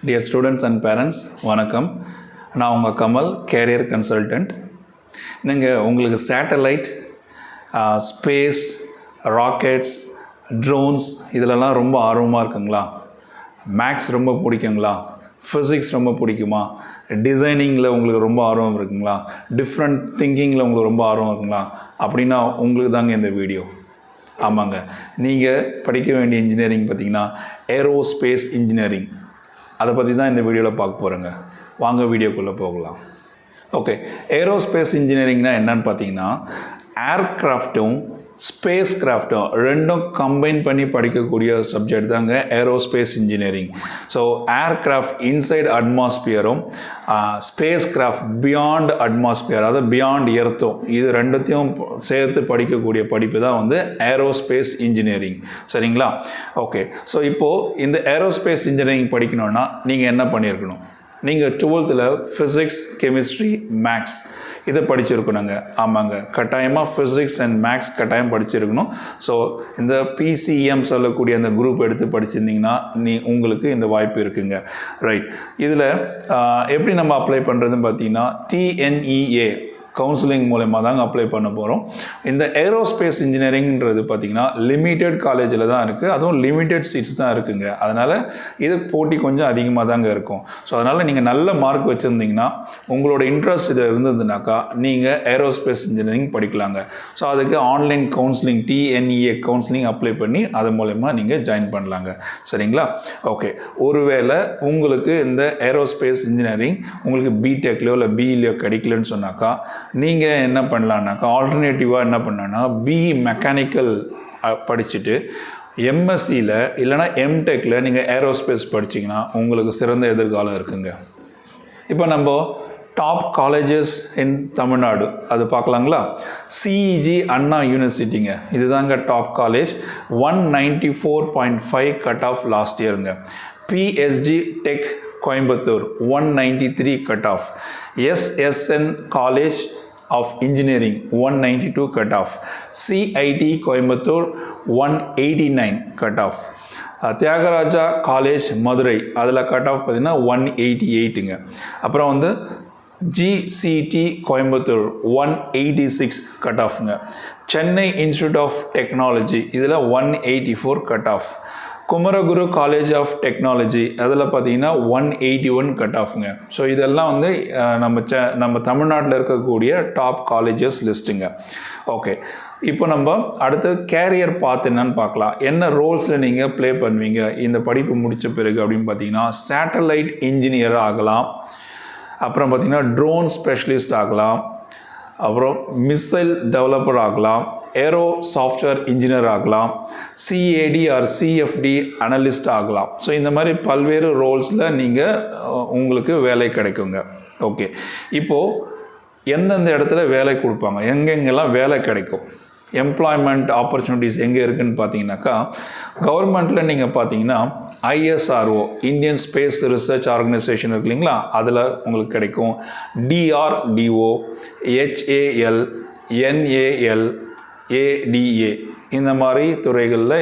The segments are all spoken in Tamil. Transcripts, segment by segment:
டியர் ஸ்டூடெண்ட்ஸ் அண்ட் பேரண்ட்ஸ் வணக்கம். நான் உங்கள் கமல், கேரியர் கன்சல்டன்ட். நீங்கள் உங்களுக்கு சேட்டலைட், ஸ்பேஸ், ராக்கெட்ஸ், ட்ரோன்ஸ் இதிலெல்லாம் ரொம்ப ஆர்வமாக இருக்குங்களா? மேக்ஸ் ரொம்ப பிடிக்குங்களா? ஃபிசிக்ஸ் ரொம்ப பிடிக்குமா? டிசைனிங்கில் உங்களுக்கு ரொம்ப ஆர்வம் இருக்குங்களா? டிஃப்ரெண்ட் திங்கிங்கில் உங்களுக்கு ரொம்ப ஆர்வம் இருக்குங்களா? அப்படின்னா உங்களுக்கு தாங்க இந்த வீடியோ. ஆமாங்க, நீங்கள் படிக்க வேண்டிய இன்ஜினியரிங் பார்த்திங்கன்னா ஏரோஸ்பேஸ் இன்ஜினியரிங். அதை பற்றி தான் இந்த வீடியோவில் பார்க்க போகிறேங்க. வாங்க வீடியோக்குள்ளே போகலாம். ஓகே, ஏரோஸ்பேஸ் இன்ஜினியரிங்னா என்னன்னு பார்த்தீங்கன்னா ஏர்க்ராஃப்ட்டும் ஸ்பேஸ் கிராஃப்டும் ரெண்டும் கம்பைன் பண்ணி படிக்கக்கூடிய சப்ஜெக்ட் தாங்க aerospace engineering. So aircraft inside அட்மாஸ்பியரும் ஸ்பேஸ் கிராஃப்ட் பியாண்ட் அட்மாஸ்பியர், அதாவது பியாண்ட் எர்த்தும், இது ரெண்டுத்தையும் சேர்த்து படிக்கக்கூடிய படிப்பு தான் வந்து ஏரோஸ்பேஸ் இன்ஜினியரிங். சரிங்களா? ஓகே, ஸோ இப்போது இந்த ஏரோஸ்பேஸ் இன்ஜினியரிங் படிக்கணுன்னா நீங்கள் என்ன பண்ணியிருக்கணும்? நீங்கள் 12th ஃபிசிக்ஸ், கெமிஸ்ட்ரி, மேக்ஸ் இதை படிச்சிருக்கணுங்க. ஆமாங்க, கட்டாயமாக ஃபிசிக்ஸ் அண்ட் மேக்ஸ் கட்டாயம் படிச்சிருக்கணும். ஸோ இந்த பிசிஎம் சொல்லக்கூடிய அந்த குரூப் எடுத்து படிச்சிருந்தீங்கன்னா உங்களுக்கு இந்த வாய்ப்பு இருக்குங்க. ரைட், இதில் எப்படி நம்ம அப்ளை பண்ணுறதுன்னு பார்த்தீங்கன்னா TNEA கவுன்சிலிங் மூலமாக தாங்க அப்ளை பண்ண போகிறோம். இந்த ஏரோஸ்பேஸ் இன்ஜினியரிங்கிறது பார்த்திங்கன்னா லிமிட்டெட் காலேஜில் தான் இருக்குது, அதுவும் லிமிட்டெட் சீட்ஸ் தான் இருக்குங்க. அதனால் இதுக்கு போட்டி கொஞ்சம் அதிகமாக தாங்க இருக்கும். ஸோ அதனால் நீங்கள் நல்ல மார்க் வச்சுருந்தீங்கன்னா, உங்களோட இன்ட்ரெஸ்ட் இதில் இருந்ததுனாக்கா நீங்கள் ஏரோஸ்பேஸ் இன்ஜினியரிங் படிக்கலாங்க. ஸோ அதுக்கு online counselling TNEA counselling apply பண்ணி அது மூலமா நீங்கள் ஜாயின் பண்ணலாங்க. சரிங்களா? ஓகே, ஒருவேளை உங்களுக்கு இந்த ஏரோஸ்பேஸ் இன்ஜினியரிங் உங்களுக்கு பிடெக்லையோ இல்லை பிஇலையோ கிடைக்கலன்னு சொன்னாக்கா நீங்கள் என்ன பண்ணலான்னாக்கா ஆல்டர்னேட்டிவாக என்ன பண்ணலான்னா பிஇ மெக்கானிக்கல் படிச்சுட்டு எம்எஸ்சியில் இல்லைனா எம்டெக்கில் நீங்கள் ஏரோஸ்பேஸ் படிச்சிங்கன்னா உங்களுக்கு சிறந்த எதிர்காலம் இருக்குங்க. இப்போ நம்ம டாப் காலேஜஸ் இன் தமிழ்நாடு அது பார்க்கலாங்களா? CEG அண்ணா யூனிவர்சிட்டிங்க, இதுதாங்க top college. 194.5 cut off last இயருங்க. PSG tech Coimbatore 193 cut off. SSN college of engineering 192 cut off. CIT Coimbatore 189 cut off. Thiagaraja college Madurai, அதில் கட் ஆஃப் பார்த்தீங்கன்னா 188ங்க. அப்புறம் வந்து GCT கோயம்புத்தூர் 186 கட் ஆஃப்ங்க. சென்னை இன்ஸ்டியூட் ஆஃப் டெக்னாலஜி இதில் 184 cut off. Kumaraguru college of technology அதில் பார்த்தீங்கன்னா 181 கட் ஆஃப்ங்க. ஸோ இதெல்லாம் வந்து நம்ம தமிழ்நாட்டில் இருக்கக்கூடிய டாப் காலேஜஸ் லிஸ்ட்டுங்க. ஓகே, இப்போ நம்ம அடுத்து கேரியர் பாத் என்னன்னு பார்க்கலாம். என்ன ரோல்ஸில் நீங்கள் ப்ளே பண்ணுவீங்க இந்த படிப்பு முடித்த பிறகு அப்படின்னு பார்த்தீங்கன்னா சேட்டலைட் இன்ஜினியர் ஆகலாம், அப்புறம் பார்த்தீங்கன்னா ட்ரோன் ஸ்பெஷலிஸ்ட் ஆகலாம், அப்புறம் மிசைல் டெவலப்பர் ஆகலாம், ஏரோ சாஃப்ட்வேர் இன்ஜினியர் ஆகலாம், CAD ஆர் CFD அனலிஸ்ட் ஆகலாம். ஸோ இந்த மாதிரி பல்வேறு ரோல்ஸில் நீங்கள் உங்களுக்கு வேலை கிடைக்குங்க. ஓகே, இப்போது எந்தெந்த இடத்துல வேலை கொடுப்பாங்க, எங்கெங்கெல்லாம் வேலை கிடைக்கும், எம்ப்ளாய்மெண்ட் ஆப்பர்ச்சுனிட்டிஸ் எங்கே இருக்குதுன்னு பார்த்தீங்கன்னாக்கா கவர்மெண்ட்டில் நீங்கள் பார்த்தீங்கன்னா ISRO Indian space research organisation இருக்கு இல்லைங்களா, அதில் உங்களுக்கு கிடைக்கும். DRDO, HAL, NAL, ADA இந்த மாதிரி துறைகளில்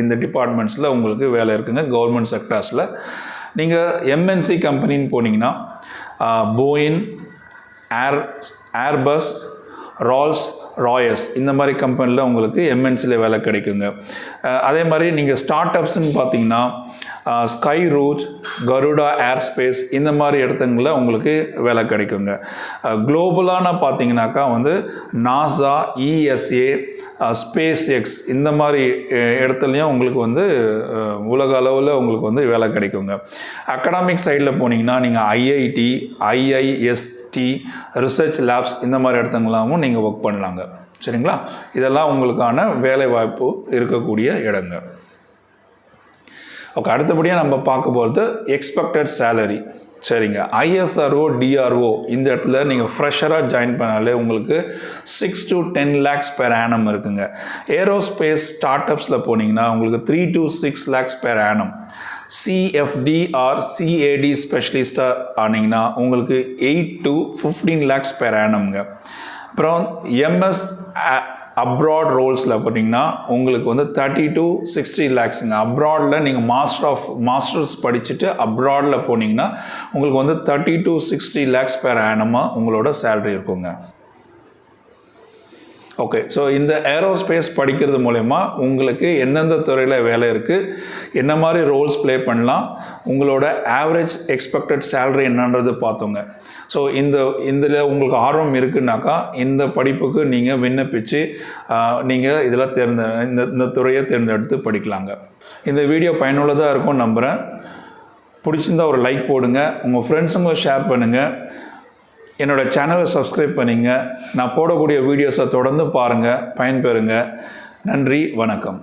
இந்த டிபார்ட்மெண்ட்ஸில் உங்களுக்கு வேலை இருக்குங்க கவர்மெண்ட் செக்டார்ஸில். நீங்கள் MNC கம்பெனின்னு போனீங்கன்னா போயின், ஏர்பஸ், ரால்ஸ் ராயஸ் இந்த மாதிரி கம்பெனியில் உங்களுக்கு MNCயில் வேலை கிடைக்குங்க. அதே மாதிரி நீங்கள் ஸ்டார்ட் அப்ஸ்ன்னு பார்த்தீங்கன்னா ஸ்கை ரூட், கருடா ஏர்ஸ்பேஸ் இந்த மாதிரி இடத்துங்களில் உங்களுக்கு வேலை கிடைக்குங்க. குளோபலான பார்த்தீங்கன்னாக்கா வந்து NASA, ESA, SpaceX இந்த மாதிரி இடத்துலையும் உங்களுக்கு வந்து உலக அளவில் உங்களுக்கு வந்து வேலை கிடைக்குங்க. அகடாமிக் சைடில் போனீங்கன்னா நீங்கள் IIT, IIST, ரிசர்ச் லேப்ஸ் இந்த மாதிரி இடத்துங்களாகவும் நீங்கள் ஒர்க் பண்ணலாங்க. சரிங்களா? இதெல்லாம் உங்களுக்கான வேலை வாய்ப்பு இருக்கக்கூடிய இடங்க. ஓகே, அடுத்தபடியாக நம்ம பார்க்க போகிறது எக்ஸ்பெக்டட் சேலரி. சரிங்க, ISRO, DRO இந்த இடத்துல நீங்கள் ஃப்ரெஷராக ஜாயின் பண்ணாலே உங்களுக்கு 6 to 10 lakhs per annum இருக்குங்க. ஏரோஸ்பேஸ் ஸ்டார்ட் அப்ஸில் போனீங்கன்னா உங்களுக்கு 3 to 6 lakhs per annum. CFD or CAD ஸ்பெஷலிஸ்டாக ஆனீங்கன்னா உங்களுக்கு 8 to 15 lakhs per annumங்க. அப்புறம் MS அப்ராட் ரோல்ஸில் பார்த்தீங்கன்னா உங்களுக்கு வந்து 30 to 60 லேக்ஸுங்க. அப்ராடில் நீங்கள் மாஸ்டர்ஸ் படிச்சுட்டு அப்ராடில் போனீங்கன்னா உங்களுக்கு வந்து 30 to 60 லேக்ஸ் பெர் ஆனமாக உங்களோட சேலரி இருக்குங்க. ஓகே, ஸோ இந்த ஏரோஸ்பேஸ் படிக்கிறது மூலயமா உங்களுக்கு எந்தெந்த துறையில் வேலை இருக்குது, என்ன மாதிரி ரோல்ஸ் ப்ளே பண்ணலாம், உங்களோட ஆவரேஜ் எக்ஸ்பெக்டட் சேலரி என்னன்றது பார்த்தோங்க. ஸோ இதில் உங்களுக்கு ஆர்வம் இருக்குன்னாக்கா இந்த படிப்புக்கு நீங்கள் விண்ணப்பித்து நீங்கள் இதில் இந்த துறையை தேர்ந்தெடுத்து படிக்கலாங்க. இந்த வீடியோ பயனுள்ளதாக இருக்கும்னு நம்புகிறேன். பிடிச்சிருந்தா ஒரு லைக் போடுங்க, உங்கள் ஃப்ரெண்ட்ஸுங்க ஷேர் பண்ணுங்கள், என்னோடய சேனலை சப்ஸ்கிரைப் பண்ணிங்க. நான் போடக்கூடிய வீடியோஸை தொடர்ந்து பாருங்கள், பயன்பெறுங்க. நன்றி, வணக்கம்.